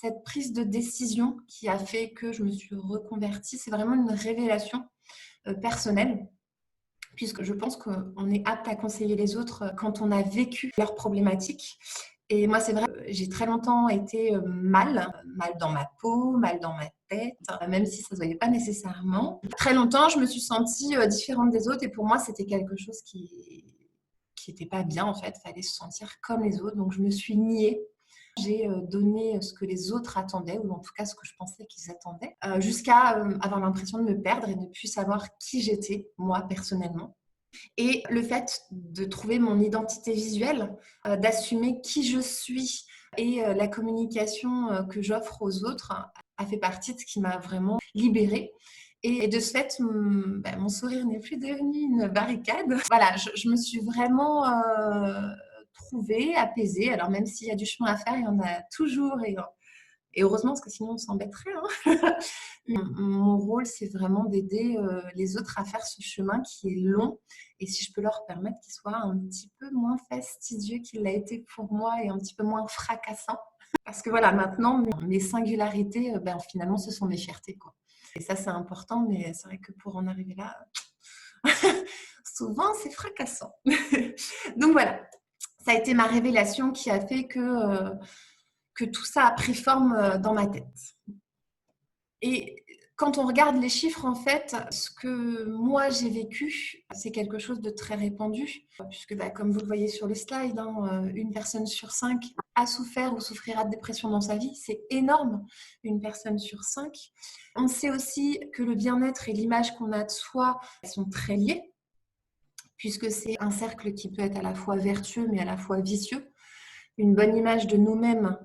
cette prise de décision qui a fait que je me suis reconvertie, c'est vraiment une révélation personnelle, puisque je pense qu'on est apte à conseiller les autres quand on a vécu leurs problématiques. Et moi, c'est vrai, j'ai très longtemps été mal dans ma peau, mal dans ma tête, même si ça ne se voyait pas nécessairement. Très longtemps, je me suis sentie différente des autres et pour moi, c'était quelque chose qui n'était pas bien en fait. Il fallait se sentir comme les autres. Donc, je me suis niée. J'ai donné ce que les autres attendaient, ou en tout cas ce que je pensais qu'ils attendaient, jusqu'à avoir l'impression de me perdre et ne plus savoir qui j'étais, moi, personnellement. Et le fait de trouver mon identité visuelle, d'assumer qui je suis et la communication que j'offre aux autres a fait partie de ce qui m'a vraiment libérée. Et de ce fait, mon sourire n'est plus devenu une barricade. Voilà, je me suis vraiment trouvée, apaisée. Alors même s'il y a du chemin à faire, il y en a toujours. Et heureusement, parce que sinon on s'embêterait. Mon rôle, c'est vraiment d'aider les autres à faire ce chemin qui est long. Et si je peux leur permettre qu'il soit un petit peu moins fastidieux qu'il l'a été pour moi et un petit peu moins fracassant. Parce que voilà, maintenant, mes singularités, finalement, ce sont mes fiertés, quoi. Et ça, c'est important, mais c'est vrai que pour en arriver là, souvent, c'est fracassant. Donc voilà, ça a été ma révélation qui a fait que tout ça a pris forme dans ma tête. Et quand on regarde les chiffres, en fait, ce que moi j'ai vécu, c'est quelque chose de très répandu, puisque comme vous le voyez sur le slide, une personne sur 5 a souffert ou souffrira de dépression dans sa vie. C'est énorme, une personne sur 5. On sait aussi que le bien-être et l'image qu'on a de soi sont très liés, puisque c'est un cercle qui peut être à la fois vertueux, mais à la fois vicieux. Une bonne image de nous-mêmes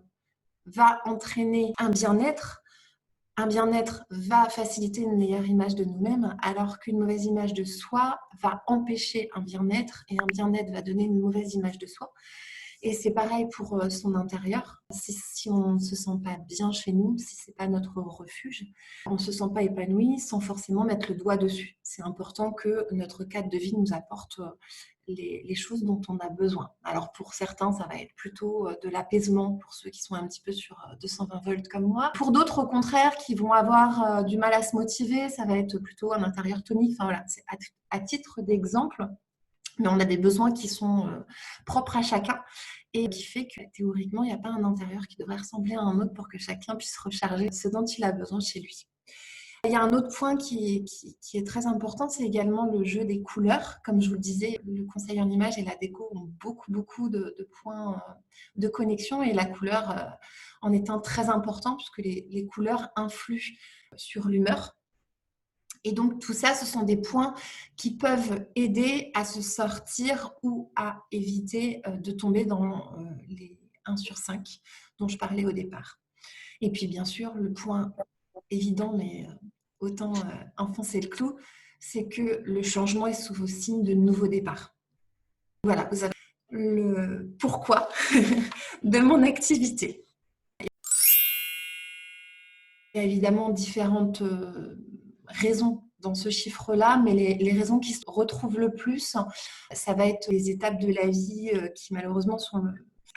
va entraîner un bien-être. Un bien-être va faciliter une meilleure image de nous-mêmes, alors qu'une mauvaise image de soi va empêcher un bien-être et un bien-être va donner une mauvaise image de soi. Et c'est pareil pour son intérieur. Si on ne se sent pas bien chez nous, si ce n'est pas notre refuge, on ne se sent pas épanoui sans forcément mettre le doigt dessus. C'est important que notre cadre de vie nous apporte les choses dont on a besoin. Alors pour certains, ça va être plutôt de l'apaisement, pour ceux qui sont un petit peu sur 220 volts comme moi. Pour d'autres, au contraire, qui vont avoir du mal à se motiver, ça va être plutôt un intérieur tonique. Enfin voilà, c'est à titre d'exemple. Mais on a des besoins qui sont propres à chacun et qui fait que théoriquement, il n'y a pas un intérieur qui devrait ressembler à un autre pour que chacun puisse recharger ce dont il a besoin chez lui. Il y a un autre point qui est très important, c'est également le jeu des couleurs. Comme je vous le disais, le conseil en image et la déco ont beaucoup de points de connexion et la couleur en est un très important puisque les couleurs influent sur l'humeur. Et donc, tout ça, ce sont des points qui peuvent aider à se sortir ou à éviter de tomber dans les 1 sur 5 dont je parlais au départ. Et puis, bien sûr, le point évident, mais autant enfoncer le clou, c'est que le changement est souvent signe de nouveau départ. Voilà, vous avez le pourquoi de mon activité. Il y a évidemment différentes raisons dans ce chiffre-là, mais les raisons qui se retrouvent le plus, ça va être les étapes de la vie qui malheureusement sont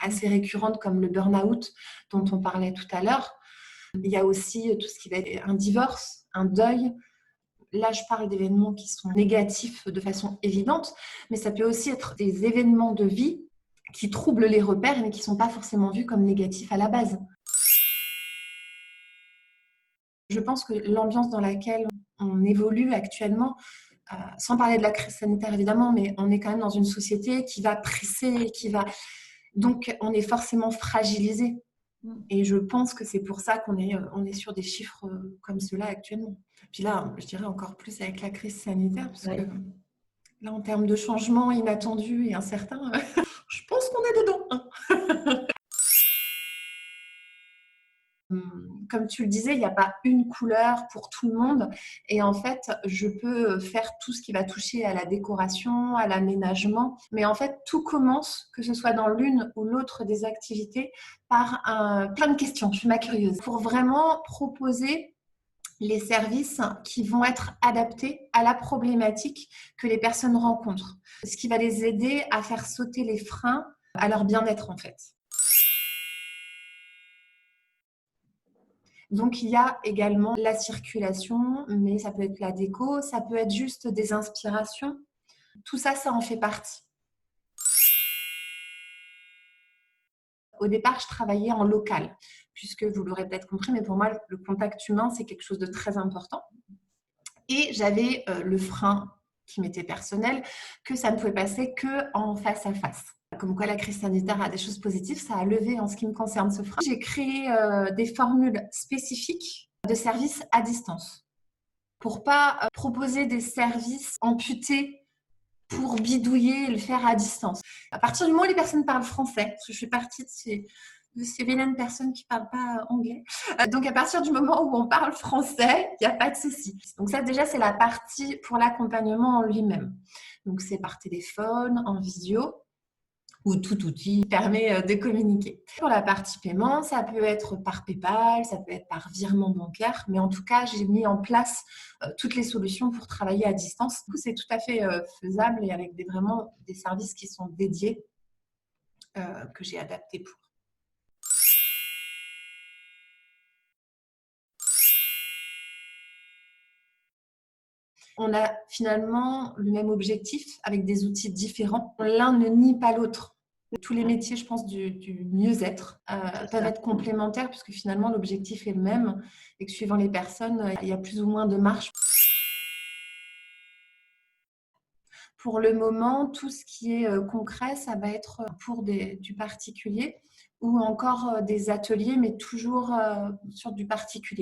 assez récurrentes, comme le burn-out dont on parlait tout à l'heure. Il y a aussi tout ce qui va être un divorce, un deuil. Là, je parle d'événements qui sont négatifs de façon évidente, mais ça peut aussi être des événements de vie qui troublent les repères, mais qui ne sont pas forcément vus comme négatifs à la base. Je pense que l'ambiance dans laquelle on évolue actuellement, sans parler de la crise sanitaire évidemment, mais on est quand même dans une société qui va presser, donc on est forcément fragilisé. Et je pense que c'est pour ça qu'on est sur des chiffres comme ceux-là actuellement. Puis là, je dirais encore plus avec la crise sanitaire, parce que là, en termes de changements inattendus et incertains, je pense qu'on est dedans. Comme tu le disais, il n'y a pas une couleur pour tout le monde. Et en fait, je peux faire tout ce qui va toucher à la décoration, à l'aménagement. Mais en fait, tout commence, que ce soit dans l'une ou l'autre des activités, par plein de questions. Je suis ma curieuse. Pour vraiment proposer les services qui vont être adaptés à la problématique que les personnes rencontrent. Ce qui va les aider à faire sauter les freins à leur bien-être, en fait. Donc, il y a également la circulation, mais ça peut être la déco, ça peut être juste des inspirations. Tout ça, ça en fait partie. Au départ, je travaillais en local, puisque vous l'aurez peut-être compris, mais pour moi, le contact humain, c'est quelque chose de très important. Et j'avais le frein qui m'était personnel, que ça ne pouvait passer qu'en face à face. Comme quoi la crise sanitaire a des choses positives, ça a levé en ce qui me concerne ce frein. J'ai créé des formules spécifiques de services à distance pour pas proposer des services amputés pour bidouiller et le faire à distance. À partir du moment où les personnes parlent français, parce que je fais partie de ces vilaines personnes qui ne parlent pas anglais, donc à partir du moment où on parle français, il n'y a pas de souci. Donc ça déjà c'est la partie pour l'accompagnement en lui-même. Donc c'est par téléphone, en visio, ou tout outil permet de communiquer. Pour la partie paiement, ça peut être par PayPal, ça peut être par virement bancaire, mais en tout cas, j'ai mis en place toutes les solutions pour travailler à distance. Du coup, c'est tout à fait faisable et avec vraiment des services qui sont dédiés que j'ai adaptés pour. On a finalement le même objectif avec des outils différents. L'un ne nie pas l'autre. Tous les métiers, je pense, du mieux-être peuvent être complémentaires puisque finalement l'objectif est le même et que suivant les personnes, il y a plus ou moins de marge. Pour le moment, tout ce qui est concret, ça va être pour du particulier ou encore des ateliers, mais toujours sur du particulier.